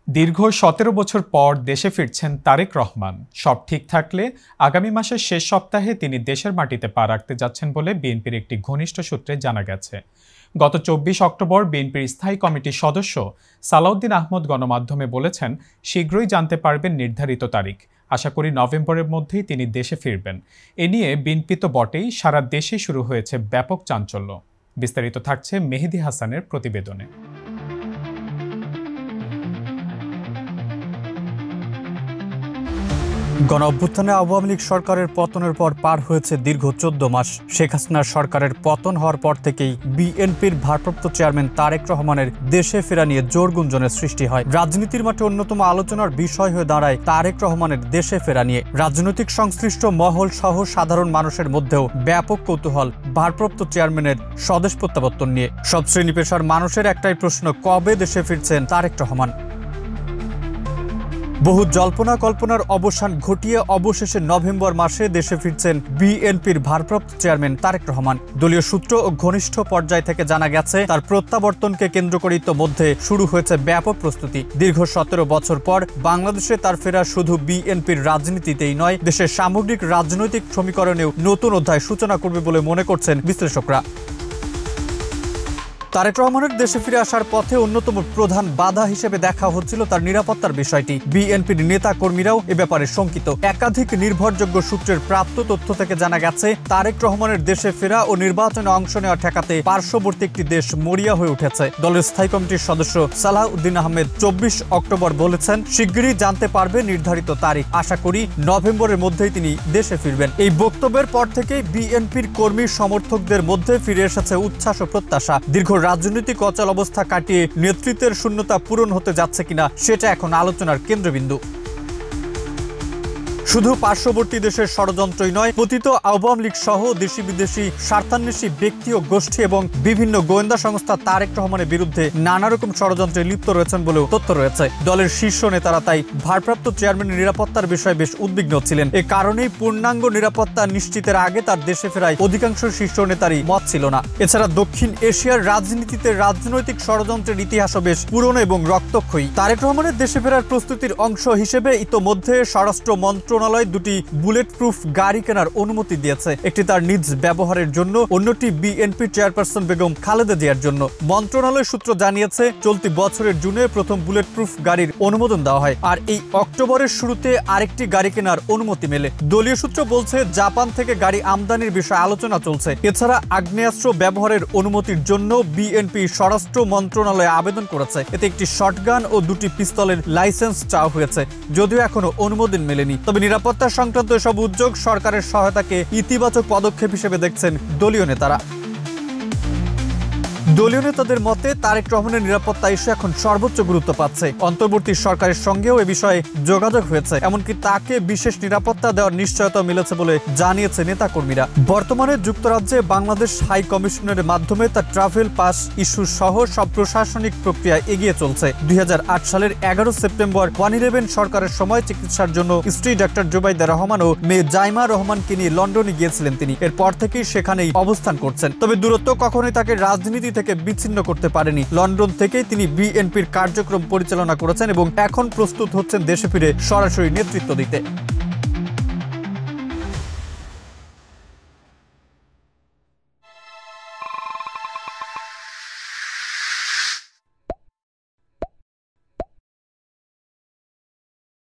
দীর্ঘ ১৭ বছর পর দেশে ফিরছেন তারেক রহমান। সব ঠিক থাকলে আগামী মাসের শেষ সপ্তাহে তিনি দেশের মাটিতে পা রাখতে যাচ্ছেন বলে বিএনপির একটি ঘনিষ্ঠ সূত্রে জানা গেছে। গত ২৪ অক্টোবর বিএনপির স্থায়ী কমিটির সদস্য সালাউদ্দিন আহমদ গণমাধ্যমে বলেছেন, শীঘ্রই জানতে পারবেন নির্ধারিত তারিখ। আশা করি নভেম্বরের মধ্যেই তিনি দেশে ফিরবেন। এ নিয়ে বিএনপি তো বটেই, সারা দেশে শুরু হয়েছে ব্যাপক চাঞ্চল্য। বিস্তারিত থাকছে মেহেদী হাসানের প্রতিবেদনে। গণঅভ্যুত্থানে আওয়ামী লীগ সরকারের পতনের পর পার হয়েছে দীর্ঘ ১৪ মাস। শেখ হাসিনার সরকারের পতন হওয়ার পর থেকেই বিএনপির ভারপ্রাপ্ত চেয়ারম্যান তারেক রহমানের দেশে ফেরা নিয়ে জোর গুঞ্জনের সৃষ্টি হয়। রাজনীতির মাঠে অন্যতম আলোচনার বিষয় হয়ে দাঁড়ায় তারেক রহমানের দেশে ফেরা নিয়ে। রাজনৈতিক সংশ্লিষ্ট মহল সহ সাধারণ মানুষের মধ্যেও ব্যাপক কৌতূহল ভারপ্রাপ্ত চেয়ারম্যানের স্বদেশ প্রত্যাবর্তন নিয়ে। সব শ্রেণী পেশার মানুষের একটাই প্রশ্ন, কবে দেশে ফিরছেন তারেক রহমান? বহু জল্পনা কল্পনার অবসান ঘটিয়ে অবশেষে নভেম্বর মাসে দেশে ফিরছেন বিএনপির ভারপ্রাপ্ত চেয়ারম্যান তারেক রহমান। দলীয় সূত্র ও ঘনিষ্ঠ পর্যায় থেকে জানা গেছে, তার প্রত্যাবর্তনকে কেন্দ্র করে ইতোমধ্যে শুরু হয়েছে ব্যাপক প্রস্তুতি। দীর্ঘ ১৭ বছর পর বাংলাদেশে তার ফেরা শুধু বিএনপির রাজনীতিতেই নয়, দেশের সামগ্রিক রাজনৈতিক সমীকরণেও নতুন অধ্যায় সূচনা করবে বলে মনে করছেন বিশ্লেষকরা। তারেক রহমানের দেশে ফিরে আসার পথে অন্যতম প্রধান বাধা হিসেবে দেখা হচ্ছিল তার নিরাপত্তার বিষয়টি। বিএনপির নেতা কর্মীরাও এ ব্যাপারে শঙ্কিত। একাধিক নির্ভরযোগ্য সূত্রের প্রাপ্ত তথ্য থেকে জানা গেছে, তারেক রহমানের দেশে ফেরা ও নির্বাচনে অংশ নেওয়া ঠেকাতে পার্শ্ববর্তী একটি দেশ মরিয়া হয়ে উঠেছে। দলের স্থায়ী কমিটির সদস্য সালাউদ্দিন আহমেদ ২৪ অক্টোবর বলেছেন, শিগগিরই জানতে পারবে নির্ধারিত তারিখ। আশা করি নভেম্বরের মধ্যেই তিনি দেশে ফিরবেন। এই বক্তব্যের পর থেকেই বিএনপির কর্মী সমর্থকদের মধ্যে ফিরে এসেছে উচ্ছ্বাস ও প্রত্যাশা। দীর্ঘ রাজনৈতিক অচল অবস্থা কাটিয়ে নেতৃত্বের শূন্যতা পূরণ হতে যাচ্ছে কিনা সেটা এখন আলোচনার কেন্দ্রবিন্দু। শুধু পার্শ্ববর্তী দেশের ষড়যন্ত্রই নয়, পতিত আওয়ামী লীগ সহ দেশি বিদেশি স্বার্থান্বেষী ব্যক্তি ও গোষ্ঠী এবং বিভিন্ন গোয়েন্দা সংস্থা তারেক রহমানের বিরুদ্ধে নানা রকম ষড়যন্ত্রে লিপ্ত রয়েছেন বলেও তথ্য রয়েছে। দলের শীর্ষ নেতারা তাই ভারপ্রাপ্ত চেয়ারম্যানের নিরাপত্তার বিষয়ে বেশ উদ্বিগ্ন ছিলেন। এ কারণেই পূর্ণাঙ্গ নিরাপত্তা নিশ্চিতের আগে তার দেশে ফেরায় অধিকাংশ শীর্ষ নেতারই মত ছিল না। এছাড়া দক্ষিণ এশিয়ার রাজনীতিতে রাজনৈতিক ষড়যন্ত্রের ইতিহাসও বেশ পুরনো এবং রক্তক্ষয়ী। তারেক রহমানের দেশে ফেরার প্রস্তুতির অংশ হিসেবে ইতোমধ্যে স্বরাষ্ট্র মন্ত্রণালয় দুটি বুলেট প্রুফ গাড়ি কেনার অনুমতি দিয়েছে। একটি তার নিজ ব্যবহারের জন্য, অন্যটি বিএনপি চেয়ারপারসন বেগম খালেদা জিয়ার জন্য। মন্ত্রণালয় সূত্র জানিয়েছে, চলতি বছরের জুনে প্রথম বুলেট প্রুফ গাড়ির অনুমোদন দেওয়া হয়, আর এই অক্টোবরের শুরুতে আরেকটি গাড়ি কেনার অনুমতি মেলে। দলীয় সূত্র বলছে, জাপান থেকে গাড়ি আমদানির বিষয়ে আলোচনা চলছে। এছাড়া আগ্নেয়াস্ত্র ব্যবহারের অনুমতির জন্য বিএনপি স্বরাষ্ট্র মন্ত্রণালয়ে আবেদন করেছে। এতে একটি শটগান ও দুটি পিস্তলের লাইসেন্স চাওয়া হয়েছে, যদিও এখনো অনুমোদন মেলেনি। তবে নিরাপত্তা সংক্রান্ত এসব উদ্যোগ সরকারের সহায়তাকে ইতিবাচক পদক্ষেপ হিসেবে দেখছেন দলীয় নেতারা। দলীয় নেতাদের মতে, তারেক রহমানের নিরাপত্তা ইস্যু এখন সর্বোচ্চ গুরুত্ব পাচ্ছে। অন্তর্বর্তী সরকারের সঙ্গেও এ বিষয়ে যোগাযোগ হয়েছে, এমনকি তাকে বিশেষ নিরাপত্তা দেওয়ার নিশ্চয়তা মিলেছে বলে জানিয়েছে নেতাকর্মীরা। বর্তমানে যুক্তরাজ্যে বাংলাদেশ হাই কমিশনের মাধ্যমে তার ট্রাভেল পাস ইস্যু সহ সব প্রশাসনিক প্রক্রিয়া এগিয়ে চলছে। ২০০৮ সালের ১১ সেপ্টেম্বর 111 সরকারের সময় চিকিৎসার জন্য স্ত্রী ডাক্তার জুবাইদা রহমান ও মেয়ে জাইমা রহমানকে নিয়ে লন্ডনে গিয়েছিলেন তিনি। এরপর থেকেই সেখানেই অবস্থান করছেন। তবে দূরত্ব কখনোই তাকে রাজনীতি থেকে বিচ্ছিন্ন করতে পারেনি। লন্ডন থেকেই তিনি বিএনপির কার্যক্রম পরিচালনা করেছেন এবং এখন প্রস্তুত হচ্ছেন দেশে ফিরে সরাসরি নেতৃত্ব দিতে।